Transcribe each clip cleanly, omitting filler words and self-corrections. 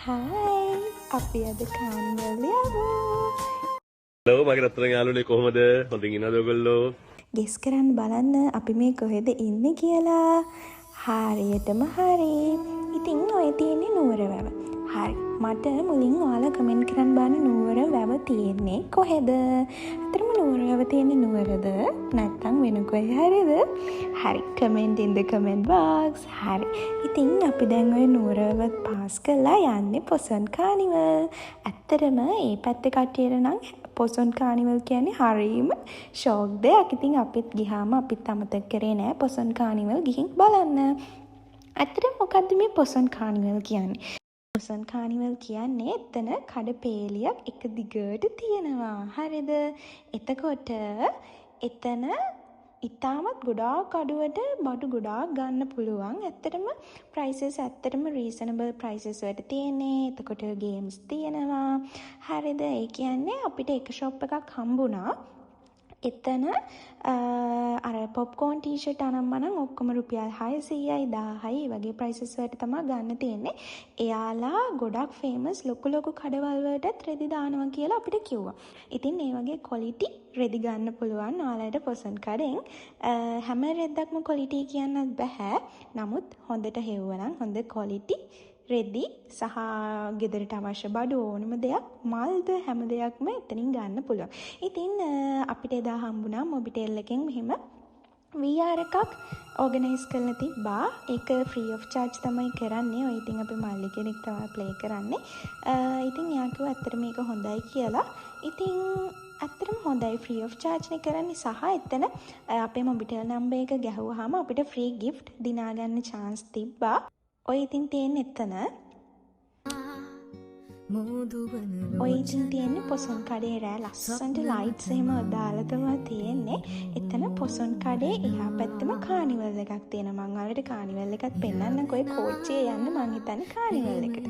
Hi අපි අද carnival යමු. හලෝ මගේ රත්තරන් යාළුවනේ කොහමද? හොඳින් ඉන්නවද ඔයගොල්ලෝ? ගෙස් කරන්න බලන්න අපි මේ කොහෙද ඉන්නේ කියලා. හරියටම හරි. ඉතින් ඔය තියෙන්නේ නුවර වැව. හරි. මට මුලින් ඔයාලා කමෙන්ට් කරන්න බලන්න නුවර වැව තියෙන්නේ කොහෙද? අතරම නුවර වැව තියෙන්නේ නුවරද? නැත්නම් වෙන කොහේ හරිද? හරි. comment in the comment box. හරි. ඉතින් අපි දැන් ඔය නුවර වැව පාස් කරලා යන්නේ පොසොන් කානිවල්. ඇත්තටම මේ පැත්තේ කට්ටියට නම් පොසොන් කානිවල් කියන්නේ හරීම ෂෝක් දෙයක්. ඉතින් අපිත් ගිහාම අපිත් අමතක කරේ නෑ පොසොන් කානිවල් ගිහින් බලන්න. ඇත්තටම මොකද්ද මේ පොසොන් කානිවල් කියන්නේ? පොසොන් කානිවල් කියන්නේ එතන කඩපේලියක් එක දිගට තියෙනවා. හරිද? එතකොට එතන ඉතාමත් ගොඩාක් අඩුවට බඩු ගොඩාක් ගන්න පුළුවන්. ඇත්තටම prices ඇත්තටම reasonable prices වලට තියෙන්නේ. එතකොට games තියෙනවා. හරිද? ඒ කියන්නේ අපිට එක shop එකක් හම්බුණා. එතන අර පොප්කෝන් ටී-ෂර්ට් අනම්මනම් ඔක්කොම රුපියල් 600යි 1000යි වගේ prices වලට තමයි ගන්න තියෙන්නේ. එයාලා ගොඩක් famous ලොකු කඩවල් වලටත් රෙදි දානවා කියලා අපිට කිව්වා. ඉතින් මේ වගේ quality රෙදි ගන්න පුළුවන් ඔයාලට පොසොන් කඩෙන්. හැම රෙද්දක්ම quality කියන්නත් බෑ. නමුත් හොඳට හෙව්වනම් හොඳ quality රෙදි සහ ගෙදරට අවශ්‍ය බඩු ඕනම දෙයක් මල්ද හැම දෙයක්ම එතනින් ගන්න පුළුවන්. ඉතින් අපිට එදා හම්බුණා මොබිටෙල් එකෙන් මෙහෙම VR එකක් ඕගනයිස් කරලා තිබ්බා. ඒක free of charge තමයි කරන්නේ. ඔය ඉතින් අපි මල්ලි කෙනෙක් තමයි ප්ලේ කරන්නේ. ඉතින් එයා කිව්වා ඇත්තට මේක හොඳයි කියලා. ඉතින් ඇත්තටම හොඳයි free of charge නේ කරන්නේ සහ එතන අපේ මොබිටෙල් නම්බර් එක ගැහුවාම අපිට free gift දිනා ගන්න chance තිබ්බා. ඔය ඉතින් තියෙන්නේ එතන. ඔය ඉතින් තියෙන්නේ පොසොන් කඩේ රෑ ලස්සනට ලයිට්ස් එහෙම දාලා තමයි තියෙන්නේ. එතන පොසොන් කඩේ එහා පැත්තම කානිවල් එකක් තියෙනවා. මම ඔයාලට කානිවල් එකත් පෙන්නන්නකෝ. ඔය කෝච්චියේ යන්න මං හිතන්නේ කානිවල් එකට.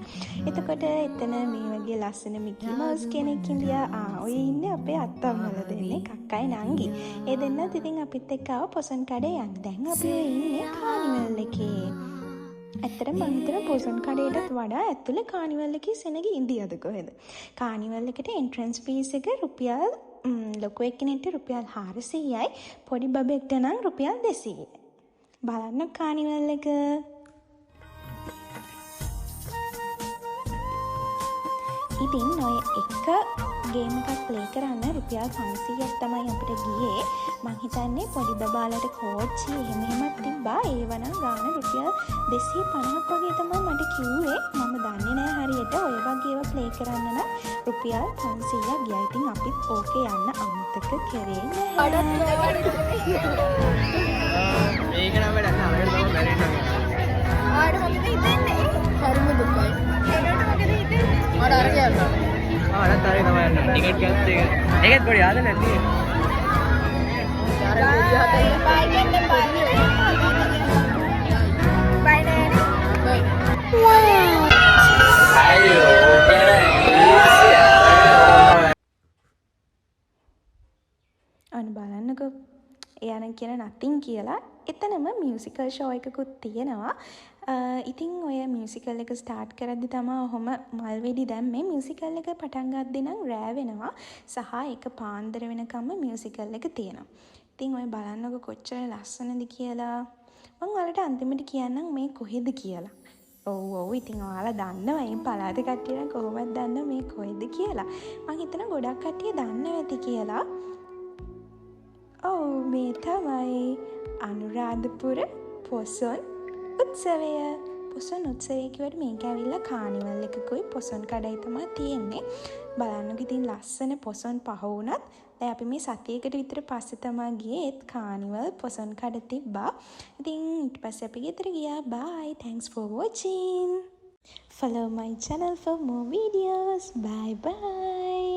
එතකොට එතන මේ වගේ ලස්සන මිකි මවුස් කෙනෙක් ඉඳියා. ඔය ඉන්නේ අපේ අත්තම්මලා දෙන්නේ කක්කයි නංගි. ඒ දෙන්නත් ඉතින් අපිත් එක්ක ආව පොසොන් කඩේ යන්න. දැන් අපි ඉන්නේ කානිවල් එකේ. ඇත්තටම මම හිතන පොසොන් කඩේටත් වඩා ඇතුලේ කානිවල් එකේ සෙනග ඉන්දියාද කොහෙද? කානිවල් එකට එන්ට්‍රන්ස් ෆීස් එක රුපියල් ලොකු එක්කෙනෙක්ට රුපියල් 400යි පොඩි බබෙක්ට නම් රුපියල් 200යි. බලන්න කානිවල් එක. ඉතින් ඔය එක ගේම් එකක් ප්ලේ කරන්න රුපියල් 500ක් තමයි අපිට ගියේ. මං හිතන්නේ පොඩි බබාලට කෝච්චි එහෙමත් තිබ්බා. ඒව නම් ගාන රුපියල් 250ක් වගේ තමයි මට කිව්වේ. මම දන්නේ නැහැ හරියට. ඔය වගේ ඒවා ප්ලේ කරන්න නම් රුපියල් 500ක් ගියා. ඉතින් අපිත් ඕකේ යන්න අමතක කරේ නැහැ. මේක නම් වැඩක් නෑ. අපිට තමයි බැරෙන්නේ. ආඩ මොකද හිතන්නේ? හරිම දුකයි. ඒකට මොකද හිතන්නේ? මට අර කියන්න. ආඩත් හරි තමයි යන්න. ටිකට් ගත්ත එක. ඒකත් පොඩි ආද නැති. අර විදිහට බයි දෙන්න බයි. බයි නේ. බයි. අන්න බලන්නකෝ. එයානම් කියන නතින් කියලා එතනම මියුසිකල් ෂෝ එකකුත් තියෙනවා. ඉතින් ඔය මියුසිකල් එක ස්ටාර්ට් කරද්දි තමයි ඔහොම මල් වෙඩි දැම්මේ. මියුසිකල් එක පටන් ගද්දි නම් රෑ වෙනවා සහ ඒක පාන්දර වෙනකම්ම මියුසිකල් එක තියෙනවා. ඉතින් ඔය බලන්නකෝ කොච්චර ලස්සනද කියලා. මම ඔයාලට අන්තිමට කියන්නම් මේ කොහෙද කියලා. ඔව් ඉතින් ඔයාලා දන්නවා මේ පළාත කට්ටිය නම් කොහොමද දන්නව මේ කොහෙද කියලා. මම හිතන ගොඩක් කට්ටිය දන්නව ඇති කියලා. ඔව් මේ තමයි අනුරාධපුර පොසොන් උත්සවය. පොසොන් උත්සවය කියවට මේක ඇවිල්ලා කානිවල් එකකුයි පොසොන් කඩයි තමයි තියෙන්නේ. බලන්නකෝ ඉතින් ලස්සන පොසොන් පහ වුණත් දැන් අපි මේ සතියකට විතර පස්සේ තමයි ගියේ. ඒත් කානිවල් පොසොන් කඩ තිබ්බා. ඉතින් ඊට පස්සේ අපි ගෙදර ගියා. Bye. Thanks for watching. Follow my channel for more videos. Bye bye.